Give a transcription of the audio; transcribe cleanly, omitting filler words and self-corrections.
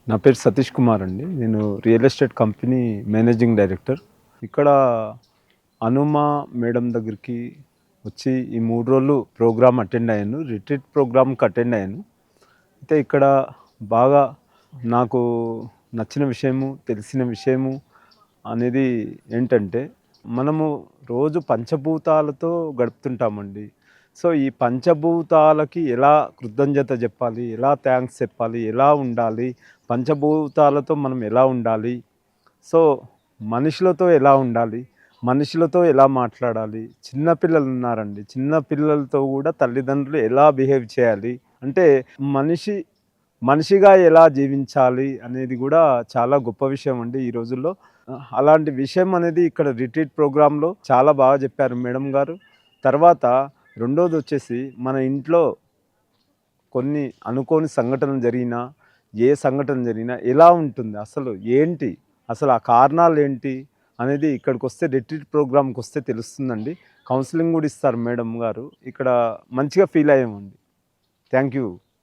నా పేరు సతీష్ కుమార్ అండి. నేను real estate company managing director. ఇక్కడ హనుమ మేడం దగ్గరికి వచ్చి ఈ 3 రోజులు ప్రోగ్రామ్ అటెండ్ అయ్యాను. రిట్రీట్ ప్రోగ్రామ్‌కి అటెండ్ అయ్యాను. అయితే ఇక్కడ బాగా నాకు నచ్చిన విషయము, తెలిసిన విషయము అనేది ఏంటంటే, మనము రోజు పంచభూతాలతో గడుపుతుంటామండి. సో, ఈ పంచభూతాలకి ఎలా కృతజ్ఞత జెప్పాలి, ఎలా థాంక్స్ చెప్పాలి, ఎలా ఉండాలి, పంచభూతాలతో మనం ఎలా ఉండాలి, సో, మనుషులతో ఎలా ఉండాలి, మనుషులతో ఎలా మాట్లాడాలి, చిన్న పిల్లలున్నారండి. చిన్న పిల్లలతో గూడా తల్లిదండ్రులు ఎలా బిహేవ్ చేయాలి, అంటే మనిషి మనిషిగా ఎలా జీవించాలి అనేది గూడా చాలా గొప్ప విషయం అండి ఈ రోజుల్లో. అలాంటి విషయం అనేది ఇక్కడ రిట్రీట్ ప్రోగ్రామ్‌లో చాలా బాగా చెప్పారు మేడం గారు. తర్వాత రెండోదొచ్చేసి మన ఇంట్లో కొన్ని అనుకోని సంఘటనలు జరిగినా, ఏ సంఘటన జరిగినా ఎలా ఉంటుంది? అసలు ఏంటి? అసలు ఆ కారణాలేంటి? అనేది ఇక్కడికొస్తే రిట్రీట్ ప్రోగ్రామ్‌కొస్తే తెలుస్తుందండి. కౌన్సెలింగ్ గూడా ఇస్తారు మేడం గారు. ఇక్కడ మంచిగా ఫీల్ అయ్యామండి. Thank you.